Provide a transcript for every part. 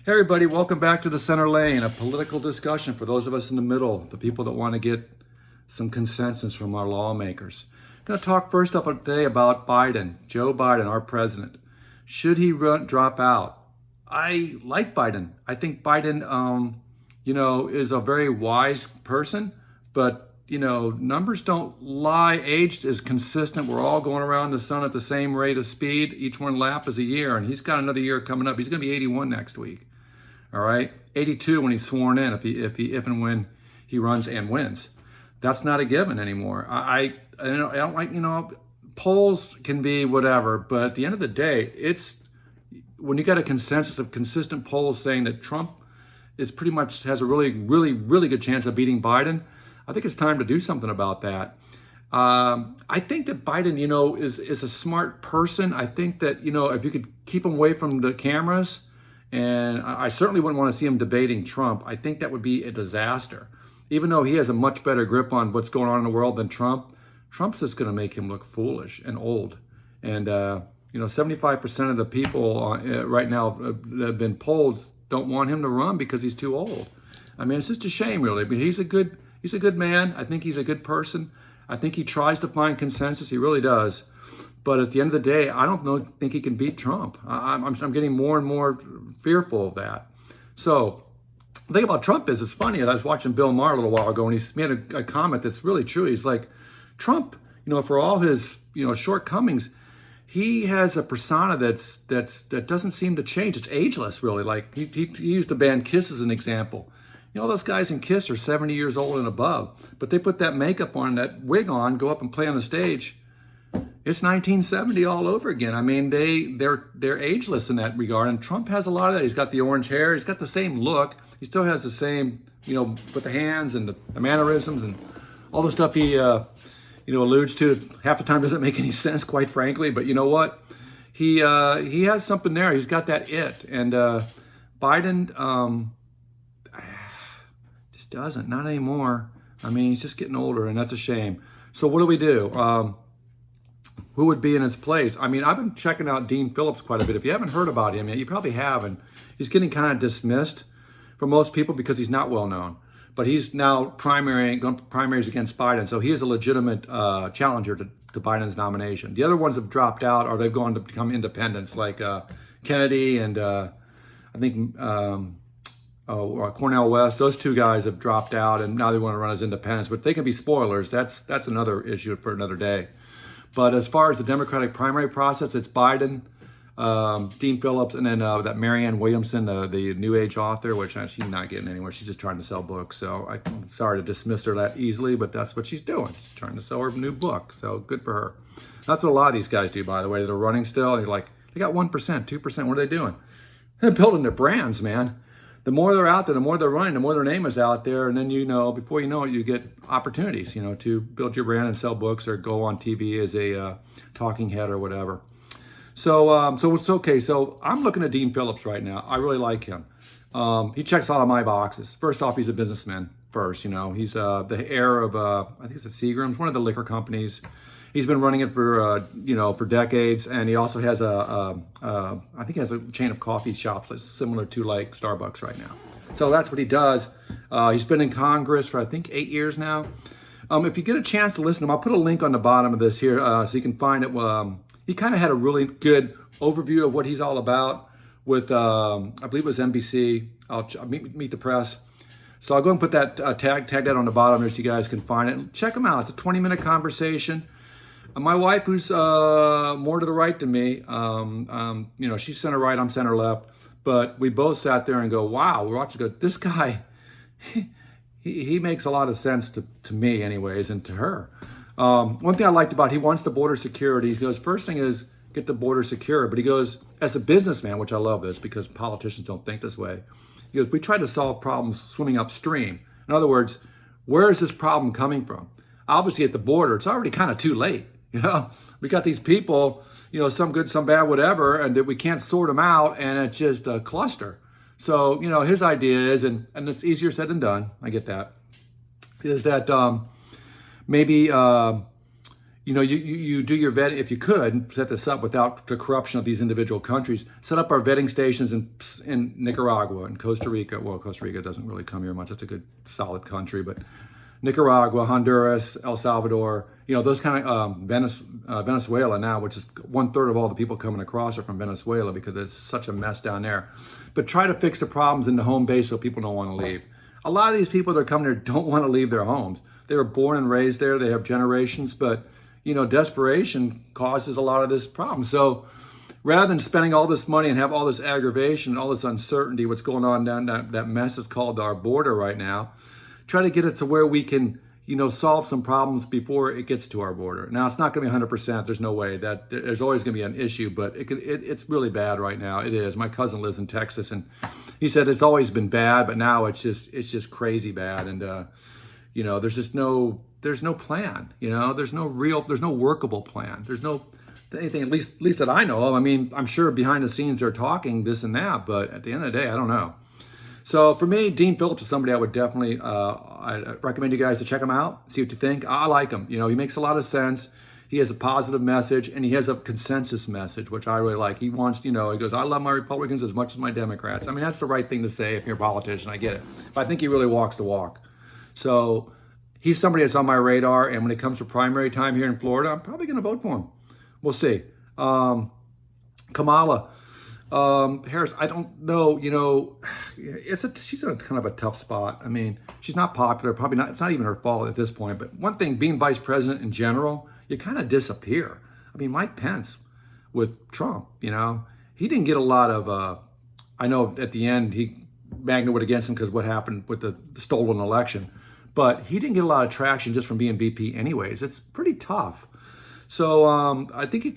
Hey everybody, welcome back to the Center Lane, a political discussion for those of us in the middle, the people that want to get some consensus from our lawmakers. I'm going to talk first up today about Biden, Joe Biden, our president. Should he drop out? I like Biden. I think Biden, is a very wise person, but numbers don't lie. Age is consistent. We're all going around the sun at the same rate of speed. Each one lap is a year, and he's got another year coming up. He's going to be 81 next week. All right, 82 when he's sworn in, if and when he runs and wins. That's not a given anymore. I don't like, polls can be whatever, but at the end of the day, it's when you got a consensus of consistent polls saying that Trump is pretty much has a really, really, really good chance of beating Biden. I think it's time to do something about that. I think that Biden, is a smart person. I think that, if you could keep him away from the cameras, and I certainly wouldn't want to see him debating Trump. I think that would be a disaster. Even though he has a much better grip on what's going on in the world than Trump, Trump's just going to make him look foolish and old. And, 75% of the people right now that have been polled don't want him to run because he's too old. I mean, it's just a shame, really. But he's a good man. I think he's a good person. I think he tries to find consensus. He really does. But at the end of the day, I don't think he can beat Trump. I'm getting more and more fearful of that. So the thing about Trump is, it's funny. I was watching Bill Maher a little while ago, and he made a comment that's really true. He's like, Trump, for all his shortcomings, he has a persona that doesn't seem to change. It's ageless, really. Like he used the band Kiss as an example. Those guys in Kiss are 70 years old and above, but they put that makeup on, that wig on, go up and play on the stage. It's 1970 all over again. I mean, they're ageless in that regard. And Trump has a lot of that. He's got the orange hair. He's got the same look. He still has the same, with the hands and the mannerisms and all the stuff he, alludes to. Half the time doesn't make any sense, quite frankly. But you know what? He has something there. He's got that it. And Biden just doesn't. Not anymore. I mean, he's just getting older, and that's a shame. So what do we do? Who would be in his place? I mean, I've been checking out Dean Phillips quite a bit. If you haven't heard about him yet, you probably haven't. He's getting kind of dismissed for most people because he's not well known. But he's now going primaries against Biden, so he is a legitimate challenger to Biden's nomination. The other ones have dropped out, or they've gone to become independents, like Kennedy and I think Cornel West. Those two guys have dropped out, and now they want to run as independents. But they can be spoilers. That's another issue for another day. But as far as the Democratic primary process, it's Biden, Dean Phillips, and then that Marianne Williamson, the New Age author, which she's not getting anywhere. She's just trying to sell books. So I'm sorry to dismiss her that easily, but that's what she's doing. She's trying to sell her new book. So good for her. That's what a lot of these guys do, by the way. They're running still. And you're like, they got 1%, 2%. What are they doing? They're building their brands, man. The more they're out there, the more they're running, the more their name is out there. And then, before you know it, you get opportunities, to build your brand and sell books or go on TV as a talking head or whatever. So it's okay. So I'm looking at Dean Phillips right now. I really like him. He checks all of my boxes. First off, he's a businessman first. He's the heir of, I think it's Seagram's, one of the liquor companies. He's been running it for decades, and he also has I think he has a chain of coffee shops that's similar to like Starbucks right now. So that's what he does. He's been in Congress for I think 8 years now. If you get a chance to listen to him, I'll put a link on the bottom of this here so you can find it. He kind of had a really good overview of what he's all about with I believe it was NBC. I'll meet the press. So I'll go and put that tag that on the bottom there so you guys can find it. Check him out. It's a 20-minute conversation. My wife, who's more to the right than me, she's center right, I'm center left, but we both sat there and go, wow, we're watching. This guy, he makes a lot of sense to me, anyways, and to her. One thing I liked about he wants the border security. He goes, first thing is get the border secure, but he goes, as a businessman, which I love this because politicians don't think this way. He goes, we try to solve problems swimming upstream. In other words, where is this problem coming from? Obviously, at the border, it's already kind of too late. We got these people, some good, some bad, whatever, and that we can't sort them out, and it's just a cluster. So, his idea is, and it's easier said than done, I get that, is that maybe you do your vetting, if you could, set this up without the corruption of these individual countries, set up our vetting stations in Nicaragua and Costa Rica. Well, Costa Rica doesn't really come here much. It's a good, solid country, but Nicaragua, Honduras, El Salvador, those kind of, Venezuela now, which is 1/3 of all the people coming across are from Venezuela because it's such a mess down there. But try to fix the problems in the home base so people don't want to leave. A lot of these people that are coming here don't want to leave their homes. They were born and raised there. They have generations, but desperation causes a lot of this problem. So rather than spending all this money and have all this aggravation, all this uncertainty, what's going on down that mess is called our border right now, try to get it to where we can, solve some problems before it gets to our border. Now, it's not going to be 100%. There's no way that there's always going to be an issue, but it's really bad right now. It is. My cousin lives in Texas, and he said it's always been bad, but now it's just crazy bad. And, there's no plan, there's no workable plan. There's no anything, at least that I know of. I mean, I'm sure behind the scenes they're talking this and that, but at the end of the day, I don't know. So for me, Dean Phillips is somebody I would definitely, I recommend you guys to check him out, see what you think. I like him. He makes a lot of sense. He has a positive message, and he has a consensus message, which I really like. He wants, he goes, I love my Republicans as much as my Democrats. I mean, that's the right thing to say if you're a politician. I get it. But I think he really walks the walk. So he's somebody that's on my radar, and when it comes to primary time here in Florida, I'm probably going to vote for him. We'll see. Kamala Harris, I don't know, she's in a kind of a tough spot. I mean, she's not popular, probably not, it's not even her fault at this point, but one thing, being vice president in general, you kind of disappear. I mean, Mike Pence with Trump, he didn't get a lot of, I know at the end, Magna went against him because what happened with the stolen election, but he didn't get a lot of traction just from being VP anyways. It's pretty tough. So I think it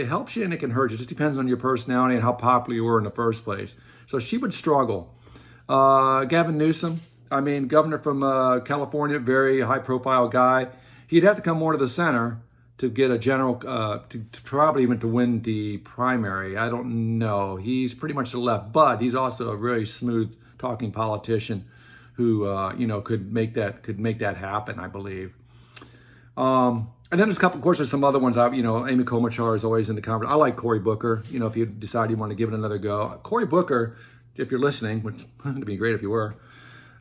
helps you and it can hurt you. It just depends on your personality and how popular you were in the first place. So she would struggle. Gavin Newsom, governor from California, very high-profile guy. He'd have to come more to the center to get a general, to probably even to win the primary. I don't know. He's pretty much to the left, but he's also a very smooth-talking politician who, could make that happen, I believe. And then there's of course, there's some other ones. Amy Klobuchar is always in the conference. I like Cory Booker. If you decide you want to give it another go, Cory Booker, if you're listening, which would be great if you were,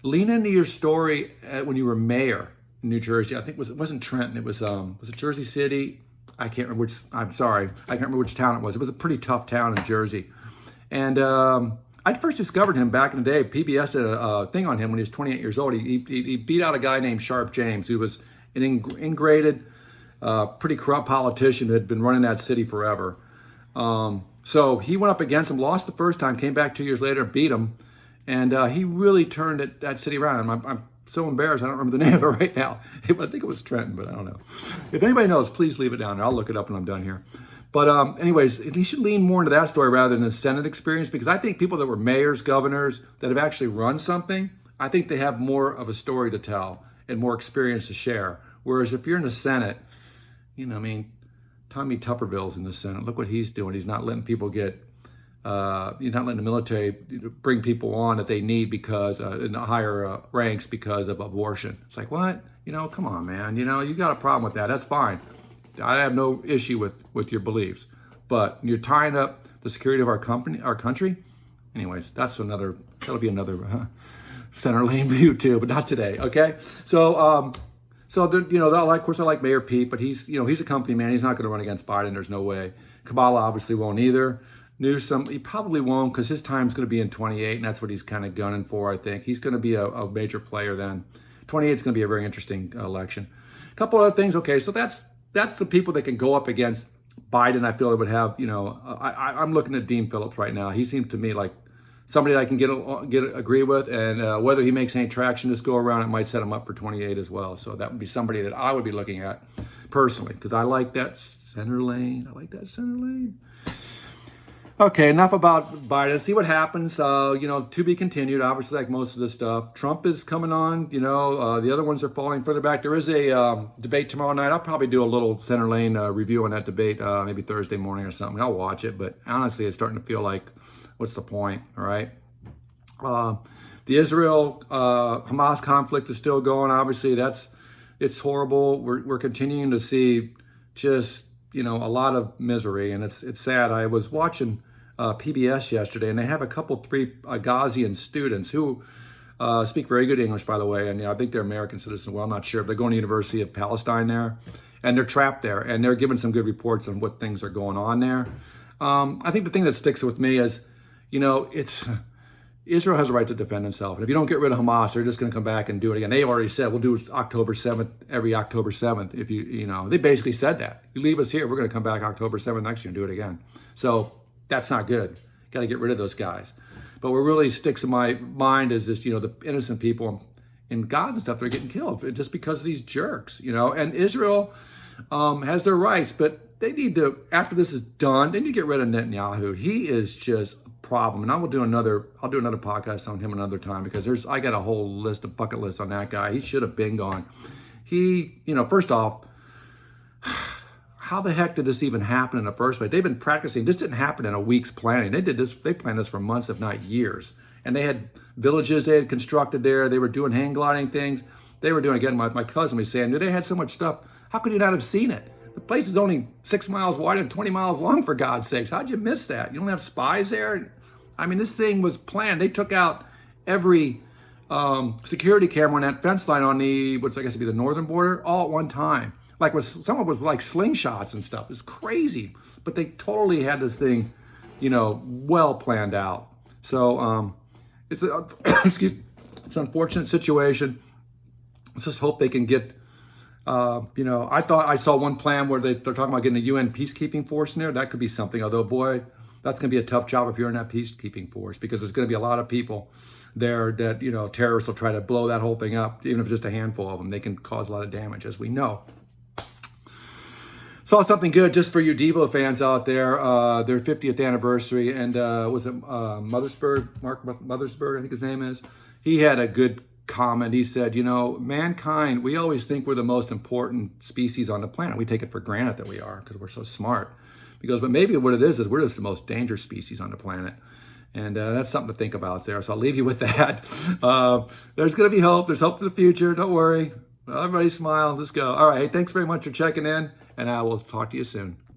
lean into your story when you were mayor in New Jersey. I think it wasn't Trenton. It was it Jersey City? I can't remember which. I'm sorry, I can't remember which town it was. It was a pretty tough town in Jersey, and I first discovered him back in the day. PBS did a thing on him when he was 28 years old. He beat out a guy named Sharp James, who was an ingrated, pretty corrupt politician who had been running that city forever. So he went up against him, lost the first time, came back 2 years later, beat him, and he really turned that city around. I'm so embarrassed, I don't remember the name of it right now. I think it was Trenton, but I don't know. If anybody knows, please leave it down there. I'll look it up when I'm done here. But anyways, you should lean more into that story rather than the Senate experience, because I think people that were mayors, governors, that have actually run something, I think they have more of a story to tell and more experience to share. Whereas if you're in the Senate, Tommy Tuberville's in the Senate. Look what he's doing. He's not letting people he's not letting the military bring people on that they need because in the higher ranks because of abortion. It's like, what? Come on, man. You got a problem with that. That's fine. I have no issue with your beliefs, but you're tying up the security of our country. Anyways, that'll be another center lane view too, but not today. Okay. So, of course, I like Mayor Pete, but he's a company man. He's not going to run against Biden. There's no way. Kamala obviously won't either. Newsom, he probably won't because his time's going to be in 28, and that's what he's kind of gunning for, I think. He's going to be a major player then. 28 is going to be a very interesting election. A couple other things. Okay, so that's the people that can go up against Biden. I feel that would have, I'm looking at Dean Phillips right now. He seems to me like somebody that I can agree with, and whether he makes any traction this go around, it might set him up for 28 as well. So that would be somebody that I would be looking at personally, because I like that center lane. Okay, enough about Biden. See what happens. To be continued, obviously, like most of this stuff. Trump is coming on. The other ones are falling further back. There is a debate tomorrow night. I'll probably do a little center lane review on that debate maybe Thursday morning or something. I'll watch it, but honestly, it's starting to feel like, what's the point, all right? The Israel-Hamas conflict is still going. Obviously, it's horrible. We're continuing to see just, a lot of misery, and it's sad. I was watching PBS yesterday, and they have three Ghazian students who speak very good English, by the way, and I think they're American citizens. Well, I'm not sure. But they're going to the University of Palestine there, and they're trapped there, and they're giving some good reports on what things are going on there. I think the thing that sticks with me is, it's Israel has a right to defend itself, and if you don't get rid of Hamas, they're just going to come back and do it again. They already said we'll do it October 7th, every October 7th. If they basically said that you leave us here, we're going to come back October 7th next year and do it again. So that's not good. Got to get rid of those guys. But what really sticks in my mind is this, the innocent people in Gaza and stuff, they're getting killed just because of these jerks, and Israel has their rights, but they need to, after this is done, they need to get rid of Netanyahu. He is just a problem. And I'll do another podcast on him another time, because I got a whole bucket list on that guy. He should have been gone. He, first off, how the heck did this even happen in the first place? They've been practicing. This didn't happen in a week's planning. They planned this for months, if not years. And they had villages they had constructed there. They were doing hang gliding things. They were doing, again, my cousin was saying, they had so much stuff. How could you not have seen it? The place is only 6 miles wide and 20 miles long, for God's sakes. How'd you miss that? You don't have spies there? I mean, this thing was planned. They took out every security camera on that fence line on what's I guess would be the northern border, all at one time. Some of it was like slingshots and stuff. It's crazy. But they totally had this thing, well planned out. So it's it's an unfortunate situation. Let's just hope they can get, I thought I saw one plan where they're talking about getting a UN peacekeeping force in there. That could be something, although, boy, that's going to be a tough job if you're in that peacekeeping force, because there's going to be a lot of people there that, terrorists will try to blow that whole thing up. Even if it's just a handful of them, they can cause a lot of damage, as we know. Saw something good just for you Devo fans out there. Their 50th anniversary, and was it Mothersburg? Mark Mothersburg, I think his name is. He had a good comment. He said, mankind, we always think we're the most important species on the planet. We take it for granted that we are, because we're so smart. Because, but maybe what it is we're just the most dangerous species on the planet. And that's something to think about there. So I'll leave you with that. There's going to be hope. There's hope for the future. Don't worry. Everybody smile. Let's go. All right. Hey, thanks very much for checking in, and I will talk to you soon.